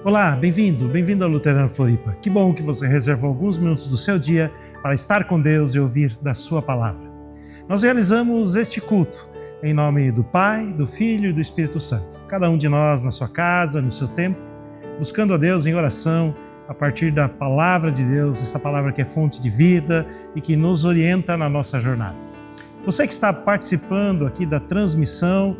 Olá, bem-vindo ao Luterano Floripa. Que bom que você reservou alguns minutos do seu dia para estar com Deus e ouvir da sua palavra. Nós realizamos este culto em nome do Pai, do Filho e do Espírito Santo. Cada um de nós na sua casa, no seu tempo, buscando a Deus em oração, a partir da palavra de Deus, essa palavra que é fonte de vida e que nos orienta na nossa jornada. Você que está participando aqui da transmissão,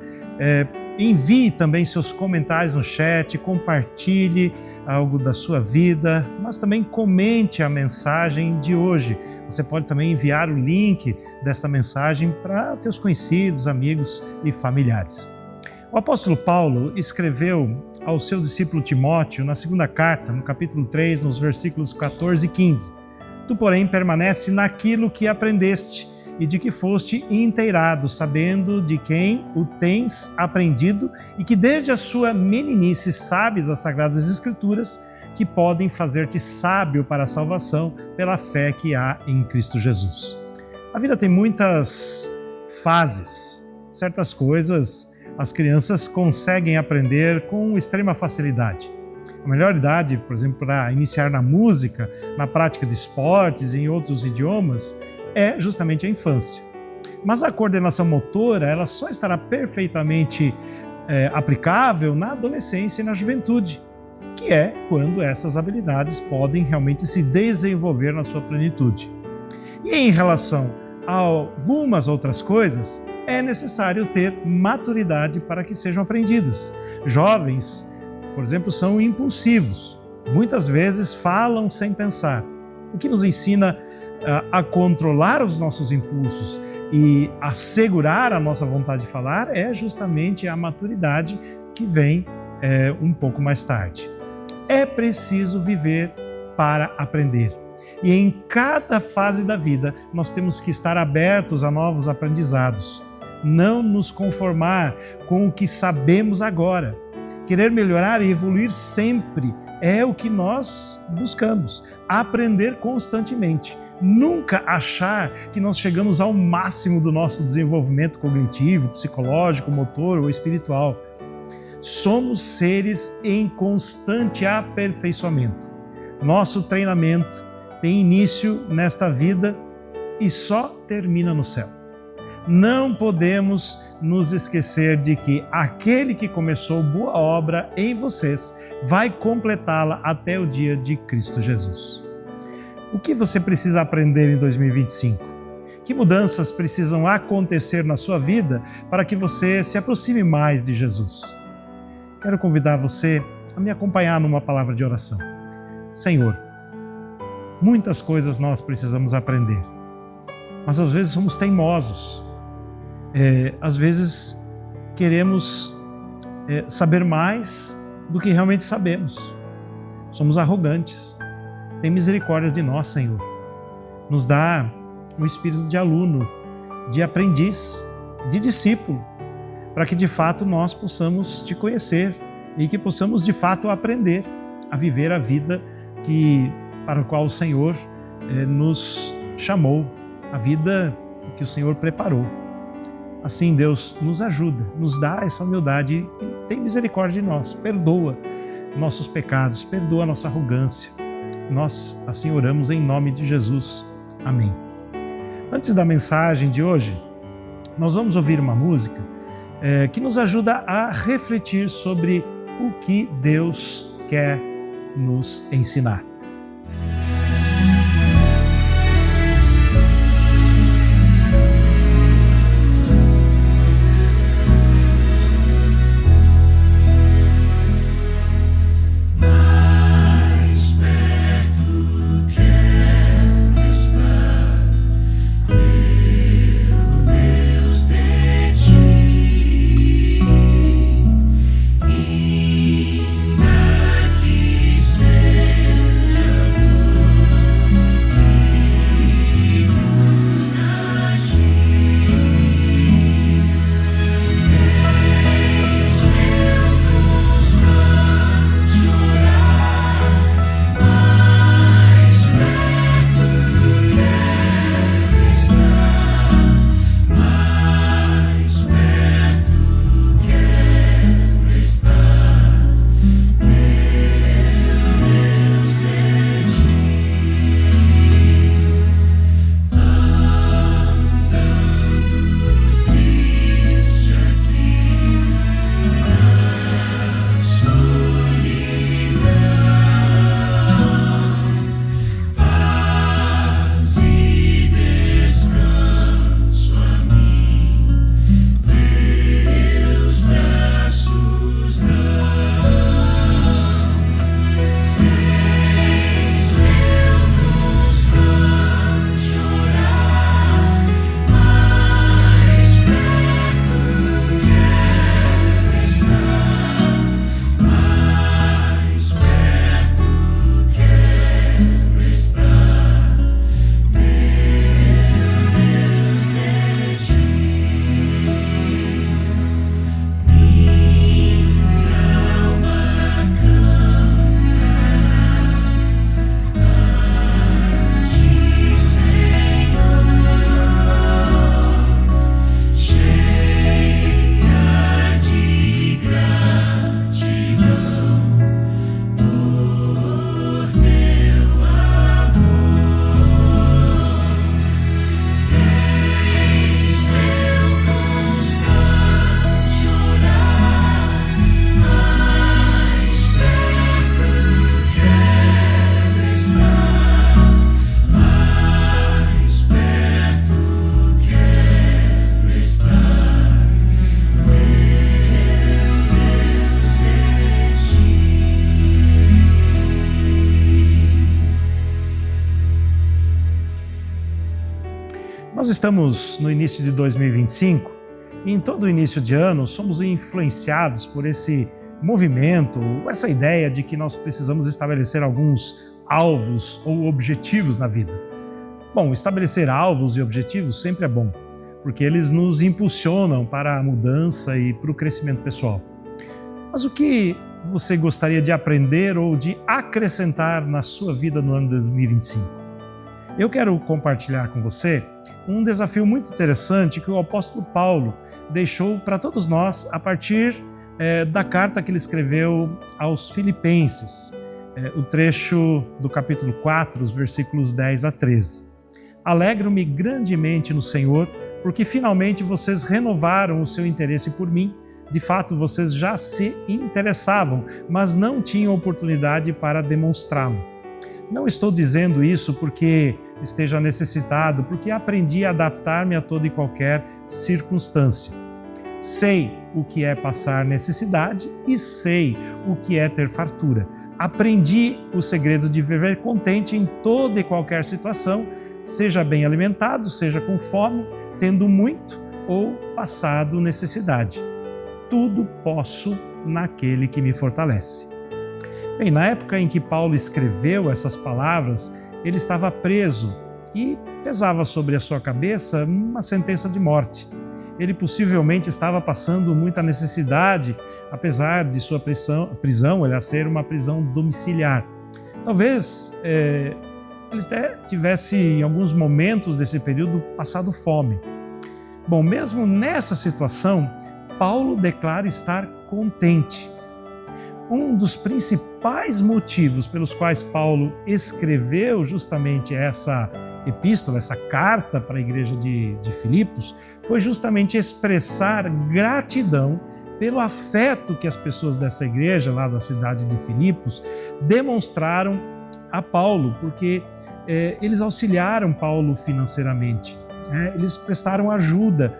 envie também seus comentários no chat, compartilhe algo da sua vida, mas também comente a mensagem de hoje. Você pode também enviar o link dessa mensagem para teus conhecidos, amigos e familiares. O apóstolo Paulo escreveu ao seu discípulo Timóteo, na segunda carta, no capítulo 3, nos versículos 14 e 15. Tu, porém, permanece naquilo que aprendeste, e de que foste inteirado, sabendo de quem o tens aprendido e que desde a sua meninice sabes as Sagradas Escrituras que podem fazer-te sábio para a salvação pela fé que há em Cristo Jesus. A vida tem muitas fases. Certas coisas as crianças conseguem aprender com extrema facilidade. A melhor idade, por exemplo, para iniciar na música, na prática de esportes e em outros idiomas, é justamente a infância. Mas a coordenação motora, ela só estará perfeitamente aplicável na adolescência e na juventude, que é quando essas habilidades podem realmente se desenvolver na sua plenitude. E em relação a algumas outras coisas, é necessário ter maturidade para que sejam aprendidas. Jovens, por exemplo, são impulsivos, muitas vezes falam sem pensar, o que nos ensina a controlar os nossos impulsos e assegurar a nossa vontade de falar é justamente a maturidade que vem um pouco mais tarde. É preciso viver para aprender. E em cada fase da vida nós temos que estar abertos a novos aprendizados. Não nos conformar com o que sabemos agora. Querer melhorar e evoluir sempre é o que nós buscamos. Aprender constantemente. Nunca achar que nós chegamos ao máximo do nosso desenvolvimento cognitivo, psicológico, motor ou espiritual. Somos seres em constante aperfeiçoamento. Nosso treinamento tem início nesta vida e só termina no céu. Não podemos nos esquecer de que aquele que começou boa obra em vocês vai completá-la até o dia de Cristo Jesus. O que você precisa aprender em 2025? Que mudanças precisam acontecer na sua vida para que você se aproxime mais de Jesus? Quero convidar você a me acompanhar numa palavra de oração. Senhor, muitas coisas nós precisamos aprender, mas às vezes somos teimosos. Às vezes queremos saber mais do que realmente sabemos. Somos arrogantes. Tem misericórdia de nós, Senhor. Nos dá um espírito de aluno, de aprendiz, de discípulo, para que de fato nós possamos te conhecer e que possamos de fato aprender a viver a vida para a qual o Senhor nos chamou, a vida que o Senhor preparou. Assim, Deus nos ajuda, nos dá essa humildade e tem misericórdia de nós, perdoa nossos pecados, perdoa a nossa arrogância. Nós assim oramos em nome de Jesus. Amém. Antes da mensagem de hoje, nós vamos ouvir uma música que nos ajuda a refletir sobre o que Deus quer nos ensinar. Seja estamos no início de 2025 e em todo início de ano somos influenciados por esse movimento, essa ideia de que nós precisamos estabelecer alguns alvos ou objetivos na vida. Bom, estabelecer alvos e objetivos sempre é bom, porque eles nos impulsionam para a mudança e para o crescimento pessoal. Mas o que você gostaria de aprender ou de acrescentar na sua vida no ano 2025? Eu quero compartilhar com você um desafio muito interessante que o apóstolo Paulo deixou para todos nós a partir da carta que ele escreveu aos Filipenses, o trecho do capítulo 4, os versículos 10 a 13. Alegro-me grandemente no Senhor, porque finalmente vocês renovaram o seu interesse por mim. De fato, vocês já se interessavam, mas não tinham oportunidade para demonstrá-lo. Não estou dizendo isso porque esteja necessitado, porque aprendi a adaptar-me a toda e qualquer circunstância. Sei o que é passar necessidade e sei o que é ter fartura. Aprendi o segredo de viver contente em toda e qualquer situação, seja bem alimentado, seja com fome, tendo muito ou passado necessidade. Tudo posso naquele que me fortalece. Bem, na época em que Paulo escreveu essas palavras, ele estava preso e pesava sobre a sua cabeça uma sentença de morte. Ele possivelmente estava passando muita necessidade, apesar de sua prisão ela ser uma prisão domiciliar. Talvez ele até tivesse, em alguns momentos desse período, passado fome. Bom, mesmo nessa situação, Paulo declara estar contente. Um dos principais motivos pelos quais Paulo escreveu justamente essa epístola, essa carta para a igreja de Filipos, foi justamente expressar gratidão pelo afeto que as pessoas dessa igreja, lá da cidade de Filipos, demonstraram a Paulo, porque eles auxiliaram Paulo financeiramente. Eles prestaram ajuda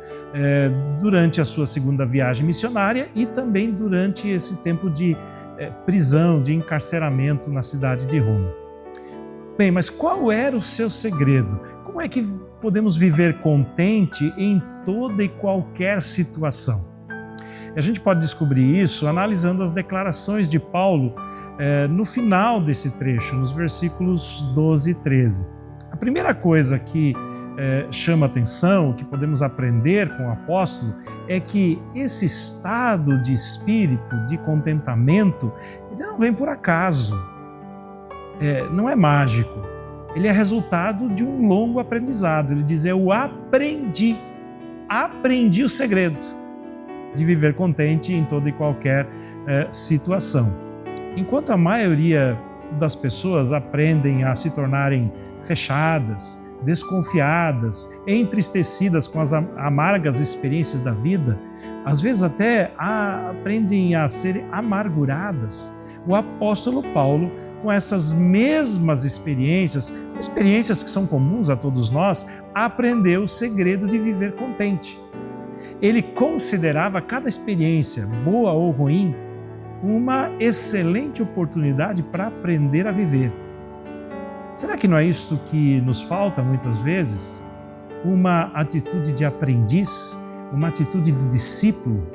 durante a sua segunda viagem missionária e também durante esse tempo de prisão, de encarceramento na cidade de Roma. Bem, mas qual era o seu segredo? Como é que podemos viver contente em toda e qualquer situação? E a gente pode descobrir isso analisando as declarações de Paulo no final desse trecho, nos versículos 12 e 13. A primeira coisa que chama atenção, que podemos aprender com o apóstolo, é que esse estado de espírito, de contentamento, ele não vem por acaso, não é mágico, ele é resultado de um longo aprendizado. Ele diz, eu aprendi o segredo de viver contente em toda e qualquer situação. Enquanto a maioria das pessoas aprendem a se tornarem fechadas, desconfiadas, entristecidas com as amargas experiências da vida, às vezes até aprendem a serem amarguradas. O apóstolo Paulo, com essas mesmas experiências que são comuns a todos nós, aprendeu o segredo de viver contente. Ele considerava cada experiência, boa ou ruim, uma excelente oportunidade para aprender a viver. Será que não é isso que nos falta muitas vezes? Uma atitude de aprendiz, uma atitude de discípulo,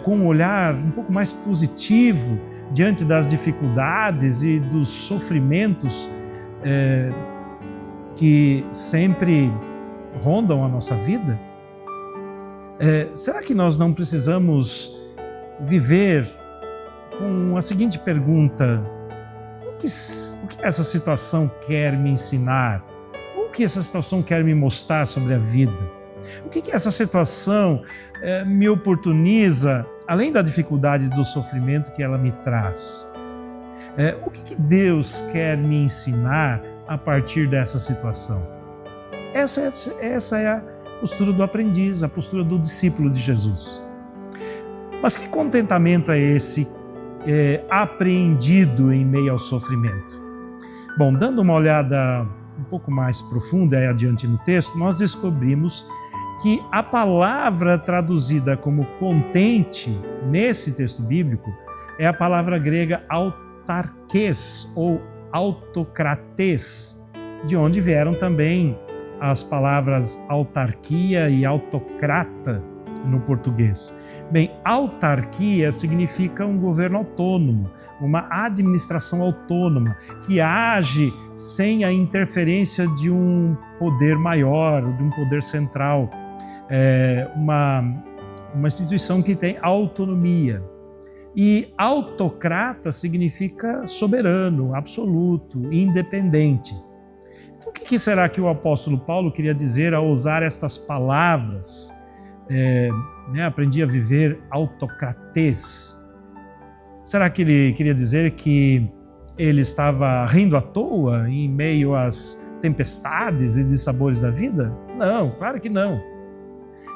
com um olhar um pouco mais positivo diante das dificuldades e dos sofrimentos que sempre rondam a nossa vida? Será que nós não precisamos viver com a seguinte pergunta: o que essa situação quer me ensinar? O que essa situação quer me mostrar sobre a vida? O que essa situação me oportuniza, além da dificuldade do sofrimento que ela me traz? O que Deus quer me ensinar a partir dessa situação? Essa é a postura do aprendiz, a postura do discípulo de Jesus. Mas que contentamento é esse apreendido em meio ao sofrimento? Bom, dando uma olhada um pouco mais profunda aí adiante no texto, nós descobrimos que a palavra traduzida como contente nesse texto bíblico é a palavra grega autarkes ou autocrates, de onde vieram também as palavras autarquia e autocrata no português? Bem, autarquia significa um governo autônomo, uma administração autônoma, que age sem a interferência de um poder maior, de um poder central, uma instituição que tem autonomia. E autocrata significa soberano, absoluto, independente. Então, o que será que o apóstolo Paulo queria dizer ao usar estas palavras? Aprendi a viver autocratez. Será que ele queria dizer que ele estava rindo à toa em meio às tempestades e dissabores da vida? Não, claro que não.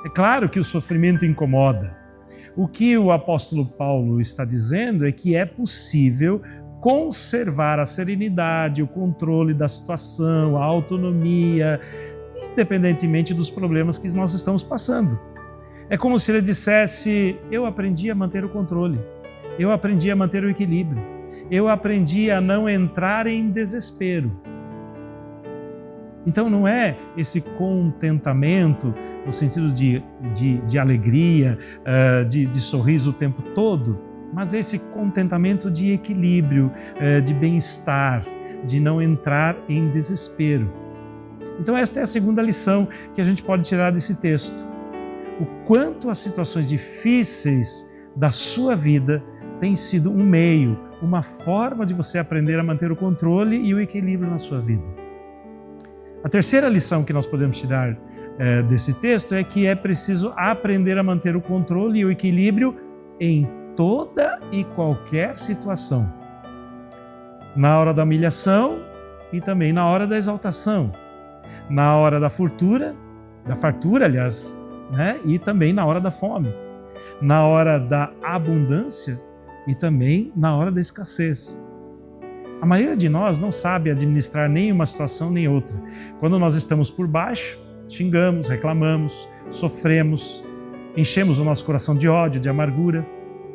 É claro que o sofrimento incomoda. O que o apóstolo Paulo está dizendo é que é possível conservar a serenidade, o controle da situação, a autonomia, independentemente dos problemas que nós estamos passando. É como se ele dissesse: eu aprendi a manter o controle, eu aprendi a manter o equilíbrio, eu aprendi a não entrar em desespero. Então não é esse contentamento no sentido de alegria, de sorriso o tempo todo, mas esse contentamento de equilíbrio, de bem-estar, de não entrar em desespero. Então esta é a segunda lição que a gente pode tirar desse texto. O quanto as situações difíceis da sua vida têm sido um meio, uma forma de você aprender a manter o controle e o equilíbrio na sua vida. A terceira lição que nós podemos tirar desse texto é que é preciso aprender a manter o controle e o equilíbrio em toda e qualquer situação. Na hora da humilhação e também na hora da exaltação. Na hora da fartura, aliás, e também na hora da fome. Na hora da abundância e também na hora da escassez. A maioria de nós não sabe administrar nem uma situação nem outra. Quando nós estamos por baixo, xingamos, reclamamos, sofremos, enchemos o nosso coração de ódio, de amargura.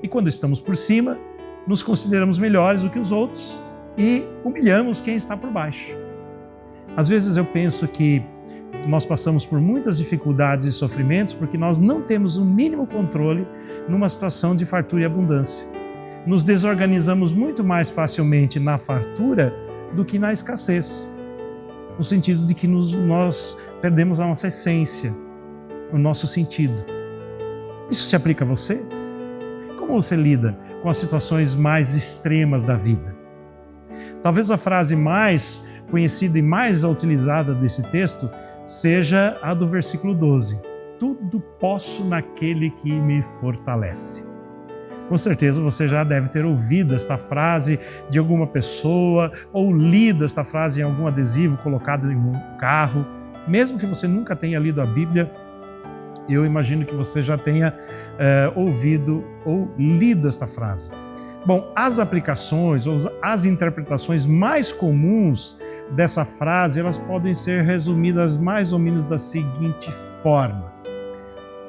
E quando estamos por cima, nos consideramos melhores do que os outros e humilhamos quem está por baixo. Às vezes eu penso que nós passamos por muitas dificuldades e sofrimentos porque nós não temos o mínimo controle numa situação de fartura e abundância. Nos desorganizamos muito mais facilmente na fartura do que na escassez, no sentido de que nós perdemos a nossa essência, o nosso sentido. Isso se aplica a você? Como você lida com as situações mais extremas da vida? Talvez a frase mais conhecida e mais utilizada desse texto seja a do versículo 12. Tudo posso naquele que me fortalece. Com certeza você já deve ter ouvido esta frase de alguma pessoa ou lido esta frase em algum adesivo colocado em um carro. Mesmo que você nunca tenha lido a Bíblia, eu imagino que você já tenha ouvido ou lido esta frase. Bom, as aplicações ou as interpretações mais comuns dessa frase, elas podem ser resumidas mais ou menos da seguinte forma: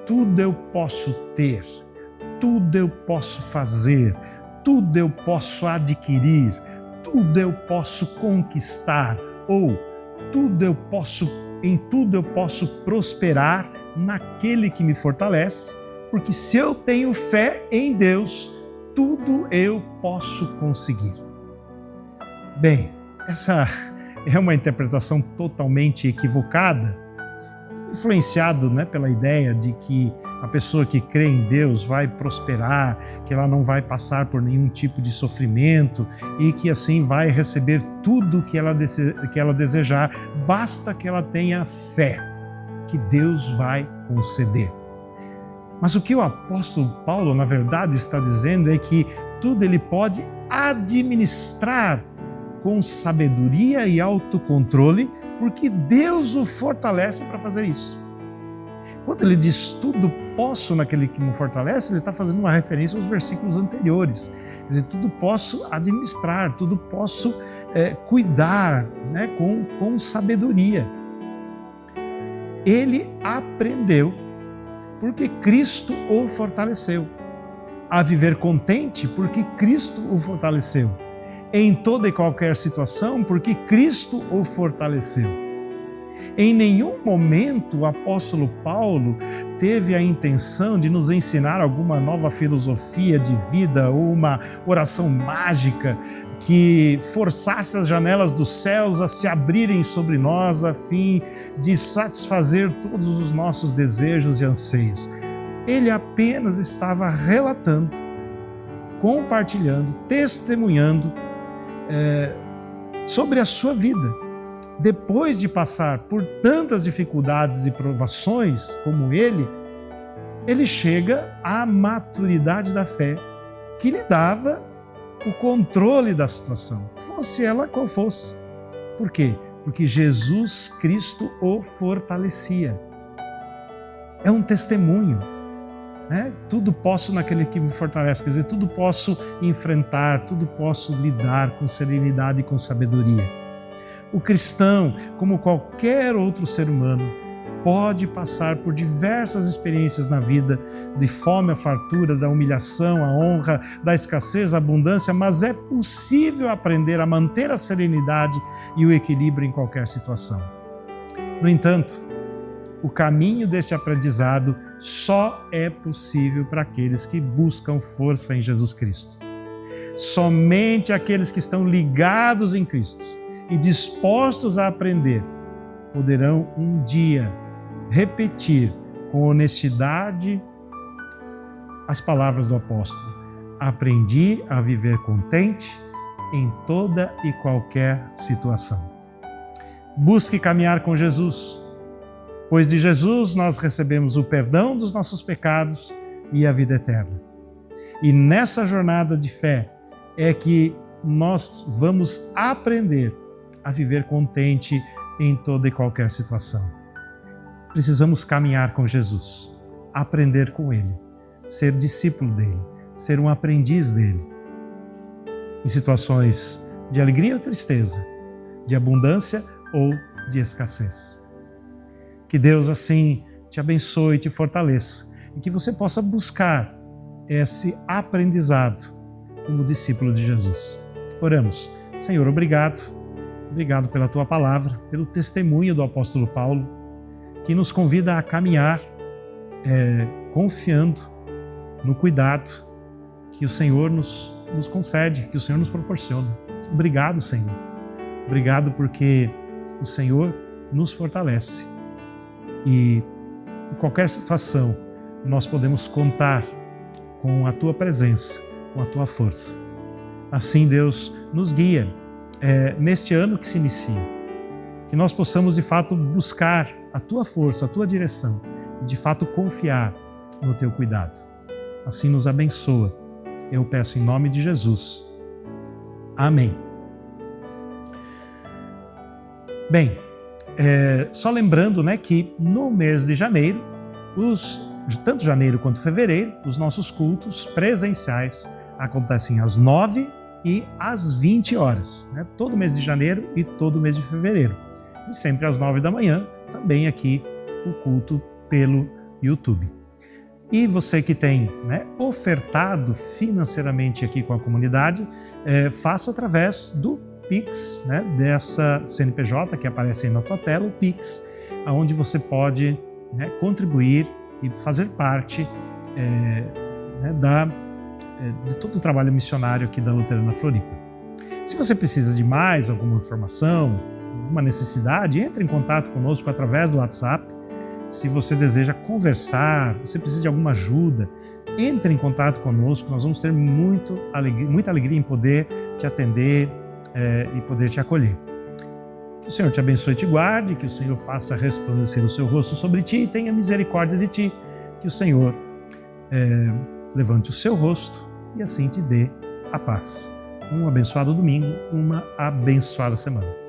tudo eu posso ter, tudo eu posso fazer, tudo eu posso adquirir, tudo eu posso conquistar, ou em tudo eu posso prosperar naquele que me fortalece, porque se eu tenho fé em Deus, tudo eu posso conseguir. Bem, essa é uma interpretação totalmente equivocada, influenciado pela ideia de que a pessoa que crê em Deus vai prosperar, que ela não vai passar por nenhum tipo de sofrimento e que assim vai receber tudo que ela desejar, basta que ela tenha fé, que Deus vai conceder. Mas o que o apóstolo Paulo, na verdade, está dizendo é que tudo ele pode administrar com sabedoria e autocontrole, porque Deus o fortalece para fazer isso. Quando ele diz tudo posso naquele que me fortalece, ele está fazendo uma referência aos versículos anteriores. Quer dizer, tudo posso administrar, tudo posso cuidar com sabedoria. Ele aprendeu porque Cristo o fortaleceu. A viver contente porque Cristo o fortaleceu. Em toda e qualquer situação porque Cristo o fortaleceu. Em nenhum momento o apóstolo Paulo teve a intenção de nos ensinar alguma nova filosofia de vida ou uma oração mágica que forçasse as janelas dos céus a se abrirem sobre nós a fim de satisfazer todos os nossos desejos e anseios. Ele apenas estava relatando, compartilhando, testemunhando sobre a sua vida. Depois de passar por tantas dificuldades e provações como ele chega à maturidade da fé, que lhe dava o controle da situação, fosse ela qual fosse. Por quê? Porque Jesus Cristo o fortalecia. É um testemunho, né? Tudo posso naquele que me fortalece, quer dizer, tudo posso enfrentar, tudo posso lidar com serenidade e com sabedoria. O cristão, como qualquer outro ser humano, pode passar por diversas experiências na vida, de fome à fartura, da humilhação à honra, da escassez à abundância, mas é possível aprender a manter a serenidade e o equilíbrio em qualquer situação. No entanto, o caminho deste aprendizado só é possível para aqueles que buscam força em Jesus Cristo. Somente aqueles que estão ligados em Cristo e dispostos a aprender, poderão um dia repetir com honestidade as palavras do apóstolo: aprendi a viver contente em toda e qualquer situação. Busque caminhar com Jesus, pois de Jesus nós recebemos o perdão dos nossos pecados e a vida eterna. E nessa jornada de fé é que nós vamos aprender a viver contente em toda e qualquer situação. Precisamos caminhar com Jesus, aprender com Ele, ser discípulo dEle, ser um aprendiz dEle. Em situações de alegria ou tristeza, de abundância ou de escassez. Que Deus assim te abençoe e te fortaleça e que você possa buscar esse aprendizado como discípulo de Jesus. Oramos. Senhor, obrigado. Obrigado pela Tua palavra, pelo testemunho do apóstolo Paulo, que nos convida a caminhar confiando no cuidado que o Senhor nos concede, que o Senhor nos proporciona. Obrigado, Senhor. Obrigado porque o Senhor nos fortalece e em qualquer situação nós podemos contar com a Tua presença, com a Tua força. Assim, Deus, nos guia neste ano que se inicia, que nós possamos de fato buscar a Tua força, a Tua direção e de fato confiar no Teu cuidado. Assim nos abençoa. Eu peço em nome de Jesus. Amém. Bem, só lembrando, né, que no mês de janeiro, tanto janeiro quanto fevereiro, os nossos cultos presenciais acontecem às 9 e às 20 horas, né? Todo mês de janeiro e todo mês de fevereiro. E sempre às 9 da manhã, também aqui o culto pelo YouTube. E você que tem, né, ofertado financeiramente aqui com a comunidade, faça através do Pix, né, dessa CNPJ que aparece aí na tua tela, o Pix, onde você pode, né, contribuir e fazer parte de todo o trabalho missionário aqui da Luterana Floripa. Se você precisa de mais alguma informação, alguma necessidade, entre em contato conosco através do WhatsApp. Se você deseja conversar, você precisa de alguma ajuda, entre em contato conosco, nós vamos ter muita alegria em poder te atender e poder te acolher. Que o Senhor te abençoe e te guarde, que o Senhor faça resplandecer o seu rosto sobre ti e tenha misericórdia de ti, que o Senhor levante o seu rosto e assim te dê a paz. Um abençoado domingo, uma abençoada semana.